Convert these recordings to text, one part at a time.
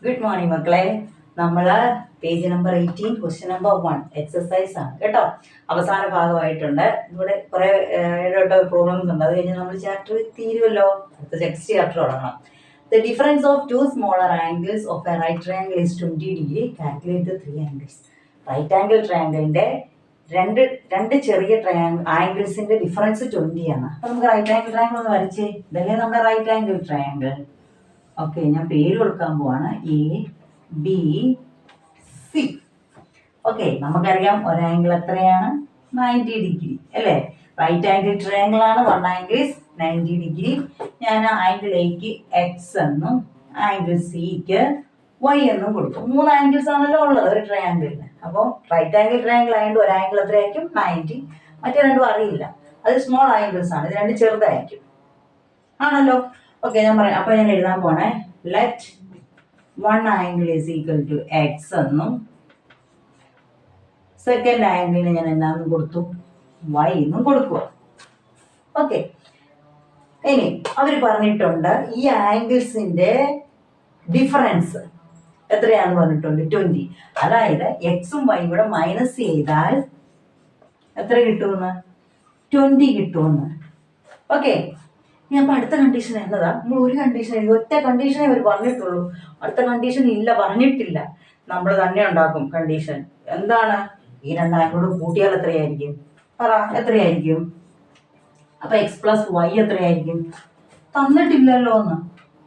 Good morning മക്കളെ. നമ്മൾ page number 18 question number 1 exercise ആണ് കേട്ടോ. അവസാന ഭാഗമായിട്ടുണ്ട്. ഇവിടെ കുറെ പ്രോബ്ലംസ് ഉണ്ട്. അത് കഴിഞ്ഞ് നമ്മൾ ചാപ്റ്റർ തീരുമല്ലോ. അടുത്ത നെക്സ്റ്റ് ചാപ്റ്റർ തുടങ്ങണം. The difference of two smaller angles of a right triangle is 20 degree. Calculate the three angles. Right angle ട്രയാങ്കിളിന്റെ രണ്ട് ചെറിയ ആംഗിൾസിന്റെ ഡിഫറൻസ് 20 ആണ്. അപ്പൊ നമുക്ക് റൈറ്റ് ആംഗിൾ ട്രയാങ്കിൾ ഒന്ന് വരച്ചേ. ഇതല്ലേ നമ്മുടെ റൈറ്റ് ആംഗിൾ ട്രയാങ്കിൾ. ഓക്കെ, ഞാൻ പേര് കൊടുക്കാൻ പോവാണ്. A B C. ഓക്കെ, നമുക്കറിയാം ഒരു ആംഗിൾ എത്രയാണ്? 90 ഡിഗ്രി അല്ലേ? റൈറ്റ് ആംഗിൾ ട്രയാങ്കിൾ ആണ്. One angle 90 degree. ഞാൻ ആംഗിൾ എക്ക് എക്സ് എന്നും ആംഗിൾ സിക്ക് വൈ എന്നും കൊടുത്തു. മൂന്ന് ആംഗിൾസ് ആണല്ലോ ഉള്ളത് ഒരു ട്രയാങ്കിളിന്. അപ്പോൾ റൈറ്റ് ആംഗിൾ ട്രയാങ്കിൾ ആയതുകൊണ്ട് ഒരു ആംഗിൾ എത്രയായിരിക്കും? 90. മറ്റേ രണ്ടും അറിയില്ല, അത് സ്മോൾ ആംഗിൾസ് ആണ്. ഇത് രണ്ട് ചെറുതായിരിക്കും ആണല്ലോ. ഓക്കെ, ഞാൻ പറയാം. അപ്പൊ ഞാൻ എഴുതാൻ പോണേ. Let one angle is equal to X എന്നും സെക്കൻഡ് ആംഗിളിന് ഞാൻ എന്നാന്നും കൊടുത്തു? വൈ എന്നും കൊടുക്കുക. ഓക്കെ, ഇനി അവര് പറഞ്ഞിട്ടുണ്ട് ഈ ആംഗിൾസിന്റെ ഡിഫറൻസ് എത്രയാന്ന് പറഞ്ഞിട്ടുണ്ട്? 20. അതായത് എക്സും വൈ കൂടെ മൈനസ് ചെയ്താൽ എത്ര കിട്ടുമെന്ന്? 20 കിട്ടുമെന്ന്. ഓക്കെ, ഞാൻ അപ്പൊ അടുത്ത കണ്ടീഷൻ എന്നതാ? നമ്മൾ ഒരു കണ്ടീഷൻ എഴുതി, ഒറ്റ കണ്ടീഷനേ അവർ പറഞ്ഞിട്ടുള്ളൂ. അടുത്ത കണ്ടീഷൻ ഇല്ല, പറഞ്ഞിട്ടില്ല. നമ്മൾ തന്നെ ഉണ്ടാക്കും കണ്ടീഷൻ. എന്താണ്? ഈ രണ്ടാംഗിളോട് കൂട്ടിയാൽ എത്രയായിരിക്കും? പറ, എത്രയായിരിക്കും? അപ്പൊ എക്സ് പ്ലസ് വൈ എത്രയായിരിക്കും? തന്നിട്ടില്ലല്ലോ. ഒന്ന്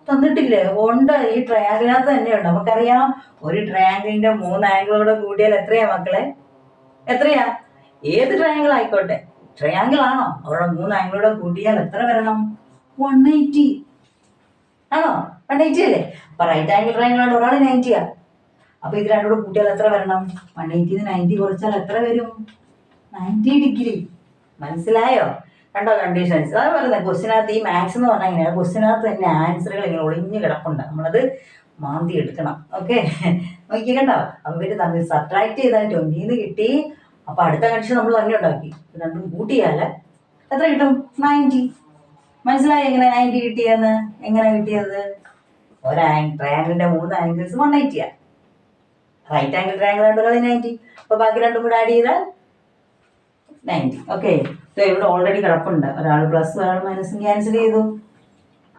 തന്നിട്ടില്ലേ? ഉണ്ട്, ഈ ട്രയാങ്കിളിനകത്ത് തന്നെയുണ്ട്. നമുക്കറിയാം ഒരു ട്രയാങ്കിളിന്റെ മൂന്ന് ആംഗിളോടെ കൂട്ടിയാൽ എത്രയാ മക്കളെ? എത്രയാ? ഏത് ട്രയാങ്കിൾ ആയിക്കോട്ടെ, ട്രയാങ്കിൾ ആണോ, അവിടെ മൂന്ന് ആംഗിളോടെ കൂട്ടിയാൽ എത്ര വരണം? 180 ആണോ? 180 അല്ലേ? അപ്പൊ റൈറ്റ് ആംഗിൾ ട്രയാങ്കിൾ ആണ്, ഒരാൾ 90. അപ്പൊ ഇത് രണ്ടോട് കൂട്ടിയാൽ എത്ര വരണം? 180 90 കുറച്ചാൽ എത്ര വരും? 90 ഡിഗ്രി. മനസ്സിലായോ? കണ്ടോ കണ്ടീഷൻസ്? അത് പറയുന്നത് ക്വസ്റ്റിനകത്ത്. ഈ മാത്സ് എന്ന് പറഞ്ഞാൽ ഇങ്ങനെയാണ്. ക്വസ്റ്റിനകത്ത് തന്നെ ആൻസറുകൾ ഇങ്ങനെ ഒളിഞ്ഞു കിടപ്പുണ്ട്, നമ്മളത് മാന്തി എടുക്കണം. ഓക്കെ, നോക്കി കണ്ടോ? അപ്പൊ ഇവര് തമ്മിൽ സബ്ട്രാക്ട് ചെയ്താൽ 20 കിട്ടി. അപ്പൊ അടുത്ത കണ്ടീഷൻ നമ്മൾ തന്നെ ഉണ്ടാക്കി. രണ്ടും കൂട്ടിയാൽ എത്ര കിട്ടും? 90. മനസ്സിലായി എങ്ങനെ 90 കിട്ടിയെന്ന്? എങ്ങനെ കിട്ടിയത്? ട്രയാങ്കിളിന്റെ മൂന്ന് ആംഗിൾസ് 180. റൈറ്റ് ആംഗിൾ ട്രയാങ്കിൾ ആയിട്ട് 90. അപ്പൊ ബാക്കി രണ്ടും കൂടെ ആഡ് ചെയ്താൽ 90. ഓക്കെ, ഇവിടെ ഓൾറെഡി കിടപ്പുണ്ട്. ഒരാൾ പ്ലസ് ഒരാൾ മൈനസും ക്യാൻസൽ ചെയ്തു.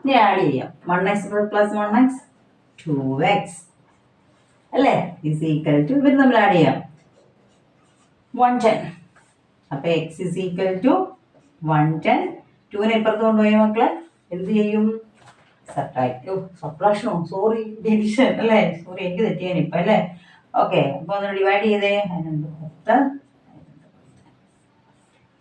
ഇനി ആഡ് ചെയ്യാം. 1x പ്ലസ് 1x 2x അല്ലേ? ഇസ് ഈക്വൽ ടു, ഇവർ നമ്മൾ ആഡ് ചെയ്യാം 110. അപ്പൊ x ഇസ് ഈക്വൽ ടു 110. 2നെ ഇപ്പുറത്ത് കൊണ്ടുപോയി മക്കളെ എന്ത് ചെയ്യും? സബ്ട്രാക്ഷനോ, സോറി, ഡിവിഷൻ അല്ലേ? സോറി, എനിക്ക് തെറ്റിയാൻ ഇപ്പൊ അല്ലേ? ഓക്കെ, അപ്പൊ ഒന്ന് ഡിവൈഡ് ചെയ്തേ.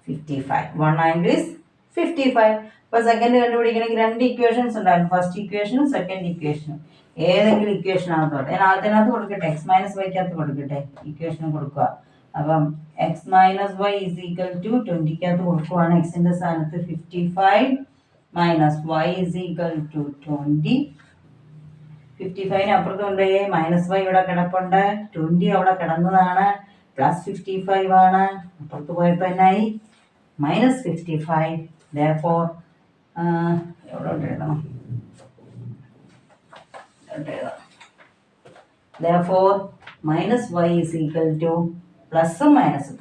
55. One angle is 55. അപ്പൊ സെക്കൻഡ് കണ്ടുപിടിക്കണമെങ്കിൽ രണ്ട് ഇക്വേഷൻസ് ഉണ്ടായിരുന്നു. ഫസ്റ്റ് ഇക്വേഷനും സെക്കൻഡ് ഇക്വേഷനും. ഏതെങ്കിലും ഇക്വേഷൻ ആകത്തോട്ടെ. ഞാൻ ആദ്യത്തിനകത്ത് കൊടുക്കട്ടെ, എക്സ് മൈനസ് വൈക്കകത്ത് കൊടുക്കട്ടെ. ഇക്വേഷൻ കൊടുക്കുക. അപ്പം X minus Y is equal to 20 കൊടുക്കുവാണ്. എക്സിന്റെ സ്ഥാനത്ത് 55 minus Y is equal to 20. 55 അപ്പുറത്ത് കൊണ്ടുപോയി. മൈനസ് വൈ ഇവിടെ കിടപ്പുണ്ട്, 20 അവിടെ കിടന്നതാണ്. പ്ലസ് 55 ആണ്, അപ്പുറത്ത് പോയപ്പോ എന്നായി? മൈനസ് 55. therefore എവിടെ എഴുതണം? therefore minus Y is equal to പ്ലസും മൈനസും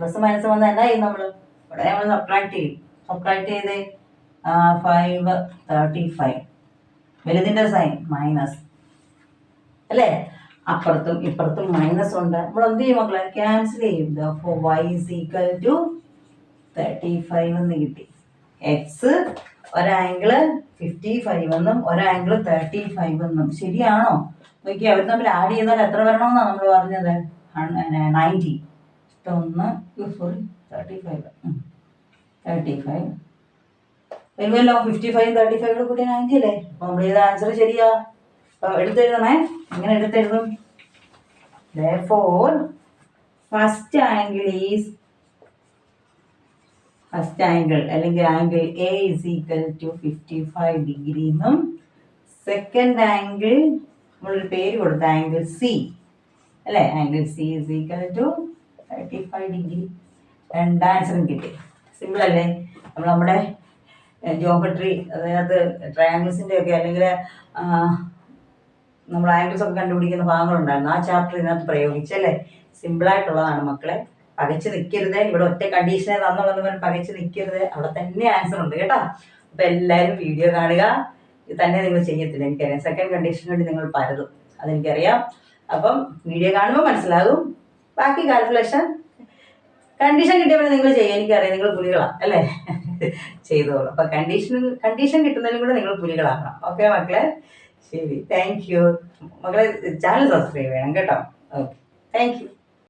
വന്നാൽ എന്നാ ചെയ്യും? നമ്മൾ ഇവിടെ നമ്മൾ സബ്ട്രാക്ട് ചെയ്യും. സബ്ട്രാക്ട് ചെയ്ത് 5 35. വലുതിന്റെ സൈൻ മൈനസ് അല്ലേ? അപ്പുറത്തും ഇപ്പുറത്തും മൈനസ് ഉണ്ട്. നമ്മൾ എന്ത് ചെയ്യും മക്കളെ? ക്യാൻസൽ ചെയ്യും. therefore y is equal to 35 എന്ന് കിട്ടി. എക്സ് ഒരാംഗിള് 55 എന്നും ഒരാംഗിള് 35 എന്നും. ശരിയാണോ? നോക്കി, അവർ തമ്മിൽ ആഡ് ചെയ്താൽ എത്ര വരണമെന്നാണ് നമ്മൾ പറഞ്ഞത്? 90. സോറി 35 വരുമല്ലോ. 55 35 കൂടി 90 അല്ലേ? അപ്പൊ നമ്മൾ ചെയ്ത ആൻസർ ശരിയാ. എടുത്തെഴുതണേ. എങ്ങനെ എടുത്തെഴുതും? therefore ഫസ്റ്റ് ആംഗിൾ അല്ലെങ്കിൽ angle A is equal to 55 degree എന്നും സെക്കൻഡ് ആംഗിൾ നമ്മളൊരു പേര് കൊടുത്ത ആംഗിൾ സി അല്ലെ? Angle C is equal to 35 degree. രണ്ട് ആൻസറും കിട്ടി. സിമ്പിൾ അല്ലേ? നമ്മൾ നമ്മുടെ ജോമെട്രി, അതായത് ട്രയാങ്കിൾസിന്റെ ഒക്കെ അല്ലെങ്കിൽ നമ്മൾ ആംഗിൾസ് ഒക്കെ കണ്ടുപിടിക്കുന്ന ഭാഗങ്ങളുണ്ടായിരുന്നു. ആ ചാപ്റ്റർ ഇതിനകത്ത് പ്രയോഗിച്ചല്ലേ. സിമ്പിളായിട്ടുള്ളതാണ് മക്കളെ. പകച്ച് നിൽക്കരുത്. ഇവിടെ ഒറ്റ കണ്ടീഷനെ തന്നുള്ളതെന്ന് പറഞ്ഞ് പകച്ച് നിൽക്കരുത്. അവിടെ തന്നെ ആൻസർ ഉണ്ട് കേട്ടോ. അപ്പം എല്ലാവരും വീഡിയോ കാണുക. ഇത് തന്നെ നിങ്ങൾ ചെയ്യത്തില്ല, എനിക്കറിയാം. സെക്കൻഡ് കണ്ടീഷന് വേണ്ടി നിങ്ങൾ പരതും, അതെനിക്കറിയാം. അപ്പം വീഡിയോ കാണുമ്പോൾ മനസ്സിലാകും. ബാക്കി കാൽക്കുലേഷൻ കണ്ടീഷൻ കിട്ടിയപ്പോൾ നിങ്ങൾ ചെയ്യും, എനിക്കറിയാം. നിങ്ങൾ പുലികളാണ് അല്ലേ. ചെയ്തോളൂ. അപ്പം കണ്ടീഷൻ കിട്ടുന്നതിലും കൂടെ നിങ്ങൾ പുലികളാകണം. ഓക്കെ മക്കളെ, ശരി. താങ്ക് യു മക്കളെ. ചാനൽ സബ്സ്ക്രൈബ് ചെയ്യണം കേട്ടോ. Okay, thank you.